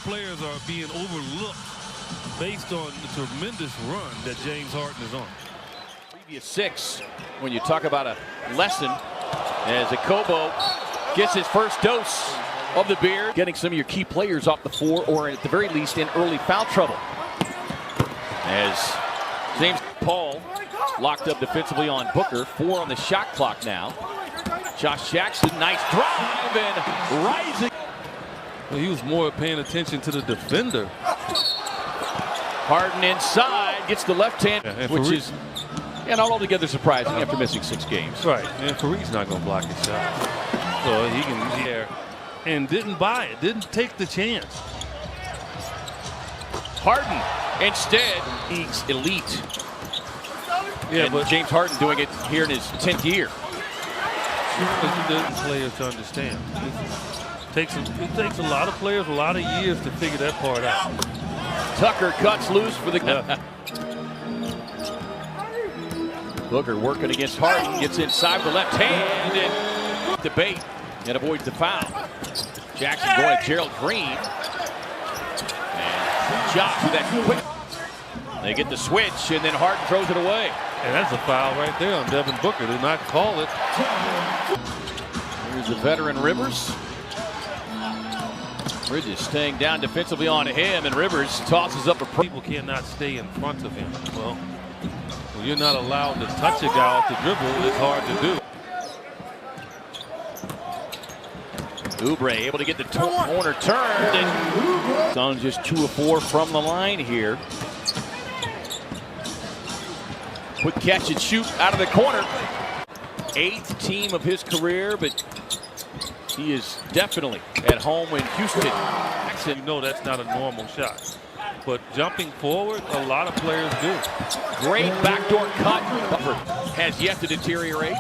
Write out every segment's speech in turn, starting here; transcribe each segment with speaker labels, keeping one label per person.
Speaker 1: players are being overlooked based on the tremendous run that James Harden is on.
Speaker 2: Previous 6, when you talk about a lesson, as Okobo gets his first dose of the beer, getting some of your key players off the floor, or at the very least in early foul trouble. As James Paul locked up defensively on Booker, 4 on the shot clock now. Josh Jackson, nice drive and rising.
Speaker 1: Well, he was more paying attention to the defender.
Speaker 2: Harden inside, gets the left hand, which is not altogether surprising after missing 6 games.
Speaker 1: Right, and Fareed's not going to block his shot. So he can be there. And didn't buy it, didn't take the chance.
Speaker 2: Harden instead, he's elite.
Speaker 1: Yeah,
Speaker 2: and
Speaker 1: but
Speaker 2: James Harden doing it here in his 10th year.
Speaker 1: Players to understand. It takes a lot of players a lot of years to figure that part out.
Speaker 2: Tucker cuts loose for the Booker working against Harden, gets inside the left hand and debate and avoids the foul. Jackson going to Gerald Green. And Josh with that quick. They get the switch and then Harden throws it away.
Speaker 1: And that's a foul right there on Devin Booker. Do not call it.
Speaker 2: Here's the veteran Rivers. Bridges staying down defensively on him, and Rivers tosses up a
Speaker 1: people cannot stay in front of him. Well, when you're not allowed to touch a guy off the dribble, it's hard to do.
Speaker 2: Oubre able to get the corner turned, and Suns just 2 of 4 from the line here. Quick catch and shoot out of the corner. 8th team of his career, but he is definitely at home in Houston.
Speaker 1: You know that's not a normal shot. But jumping forward, a lot of players do.
Speaker 2: Great backdoor cut. Buffer has yet to deteriorate.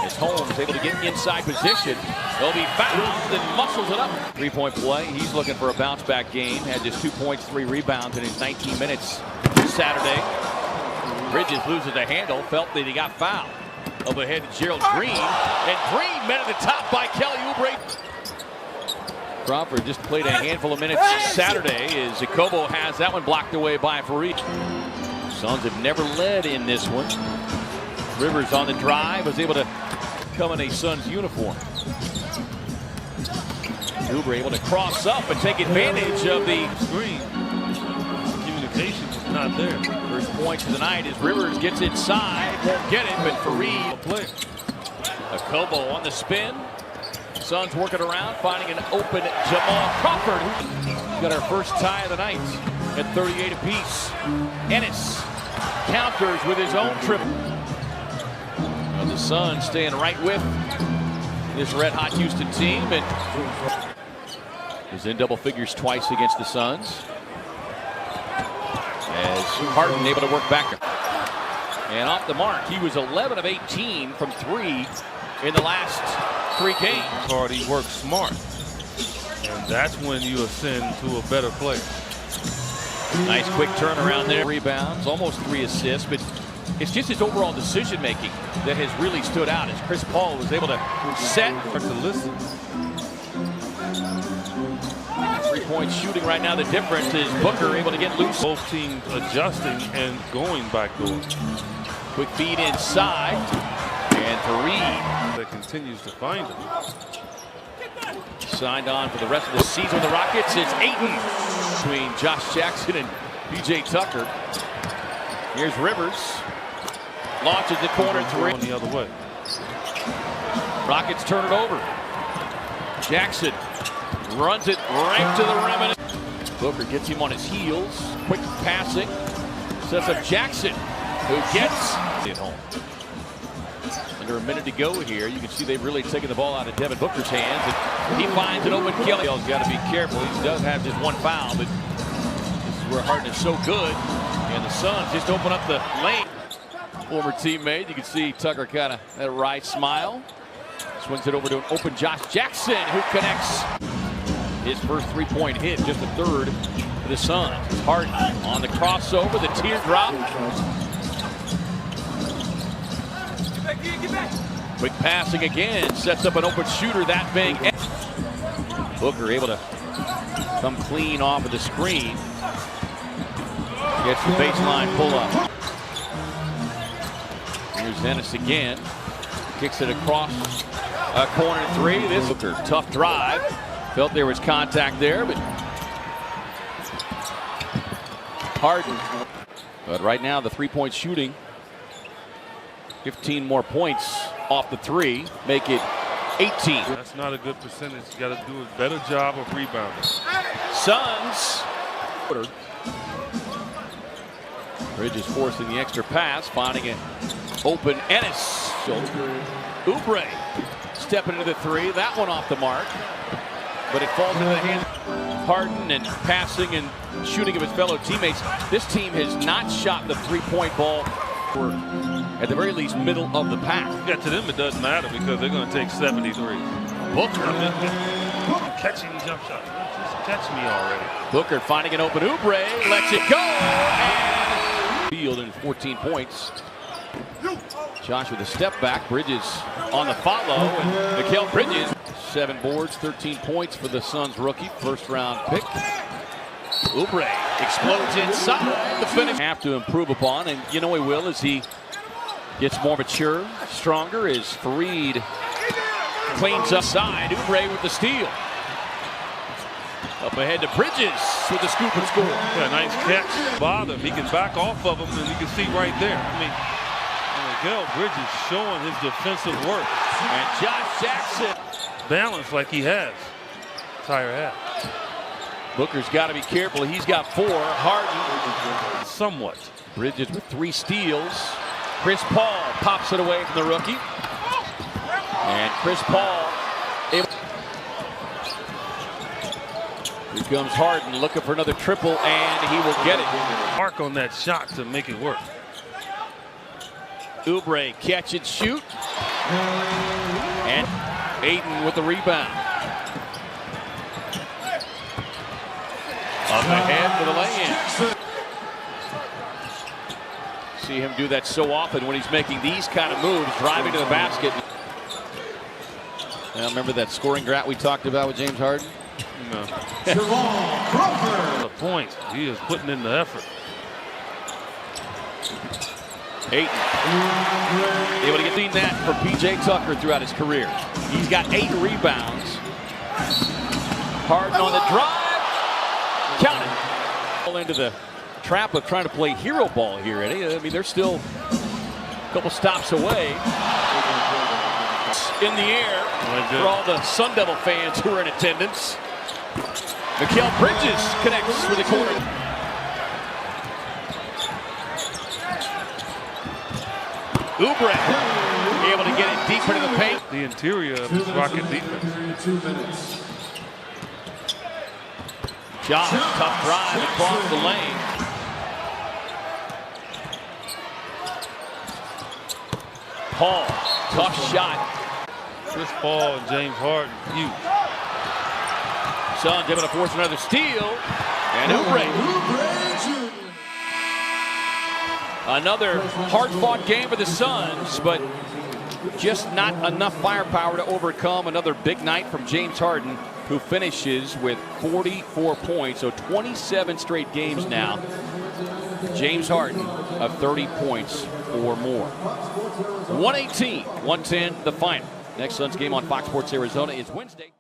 Speaker 2: As Holmes able to get inside position. He'll be fouled and muscles it up. 3-point play. He's looking for a bounce back game. Had just 2 points, 3 rebounds in his 19 minutes Saturday. Bridges loses the handle. Felt that he got fouled. Up ahead to Gerald Green. And Green met at the top by Kelly Oubre. Crawford just played a handful of minutes Saturday as Okobo has that one blocked away by Fareed. Suns have never led in this one. Rivers on the drive was able to come in a Suns uniform. Oubre able to cross up and take advantage of the
Speaker 1: screen. Communication was not there.
Speaker 2: First point of the night as Rivers gets inside. Won't get it, but Fareed. Okobo on the spin. Suns working around, finding an open Jamal Crawford. Got our first tie of the night at 38 apiece. Ennis counters with his own triple. And the Suns staying right with this red-hot Houston team. And is in double figures twice against the Suns. As Harden able to work back. And off the mark, he was 11 of 18 from 3 in the last 3 games.
Speaker 1: Hardy works smart, and that's when you ascend to a better player.
Speaker 2: Nice quick turnaround there. Rebounds, almost 3 assists, but it's just his overall decision making that has really stood out as Chris Paul was able to set.
Speaker 1: To listen.
Speaker 2: 3-point shooting right now. The difference is Booker able to get loose.
Speaker 1: Both teams adjusting and going backdoor.
Speaker 2: Quick feed inside, and Fareed
Speaker 1: that continues to find him.
Speaker 2: Signed on for the rest of the season with the Rockets. It's Ayton between Josh Jackson and PJ Tucker. Here's Rivers. Launches the corner 3.
Speaker 1: On the other way.
Speaker 2: Rockets turn it over. Jackson runs it right to the rim. Booker gets him on his heels. Quick passing. Sets up Jackson, who gets it home. Under a minute to go here. You can see they've really taken the ball out of Devin Booker's hands. And he finds an open Kelly. He's got to be careful. He does have just 1 foul, but this is where Harden is so good. And the Suns just open up the lane. Former teammate. You can see Tucker kind of had a wry smile. Swings it over to an open Josh Jackson, who connects his first 3-point hit, just the 3rd for the Suns. Harden on the crossover, the teardrop. Quick passing again, sets up an open shooter, that being Booker able to come clean off of the screen. Gets the baseline pull-up. Here's Ennis again. Kicks it across corner three. This is a tough drive. Felt there was contact there, but Harden. But right now, the three-point shooting, 15 more points off the three, make it 18.
Speaker 1: That's not a good percentage. You got to do a better job of rebounding.
Speaker 2: Suns. Bridges forcing the extra pass, finding an open Ennis. Oubre stepping into the three. That one off the mark, but it falls into the hands. Harden and passing and shooting of his fellow teammates. This team has not shot the three-point ball for, at the very least, middle of the pack.
Speaker 1: Yeah, to them it doesn't matter because they're going to take 73. Booker catching jump shot. Just catch me already.
Speaker 2: Booker finding an open Oubre, lets it go, and field in 14 points. Josh with a step back. Bridges on the follow, and Mikal Bridges 7 boards, 13 points for the Suns rookie, first-round pick. Oubre explodes inside. The finish have to improve upon, and you know he will as he gets more mature, stronger. As Fareed cleans up side. Oubre with the steal. Up ahead to Bridges with the scoop and score.
Speaker 1: Yeah, nice catch. Bother him. He can back off of him, and you can see right there. I mean, Mikal Bridges showing his defensive work.
Speaker 2: And Josh Jackson.
Speaker 1: Balance like he has. Entire half.
Speaker 2: Booker's got to be careful. He's got 4. Harden.
Speaker 1: Somewhat.
Speaker 2: Bridges with 3 steals. Chris Paul pops it away from the rookie. And Chris Paul. Here comes Harden looking for another triple, and he will get it.
Speaker 1: Mark on that shot to make it work.
Speaker 2: Oubre catch and shoot. And Ayton with the rebound. Up ahead for the lay-in. See him do that so often when he's making these kind of moves, driving to the basket. Now remember that scoring drought we talked about with James Harden?
Speaker 1: No. The points. He is putting in the effort.
Speaker 2: Ayton able to get that for P.J. Tucker throughout his career. He's got 8 rebounds. Harden on the drive. Count it. Into the trap of trying to play hero ball here, Eddie. I mean, they're still a couple stops away. In the air for all the Sun Devil fans who are in attendance. Mikal Bridges connects with the corner. Oubre able to get it deep into the paint.
Speaker 1: The interior of this Rocket defense.
Speaker 2: Josh, tough drive across the lane. Paul, tough shot.
Speaker 1: Chris Paul and James Harden, huge.
Speaker 2: Suns able to force another steal. And Oubre. Another hard-fought game for the Suns, but just not enough firepower to overcome another big night from James Harden, who finishes with 44 points, so 27 straight games now. James Harden of 30 points or more. 118-110 the final. Next Suns game on Fox Sports Arizona is Wednesday.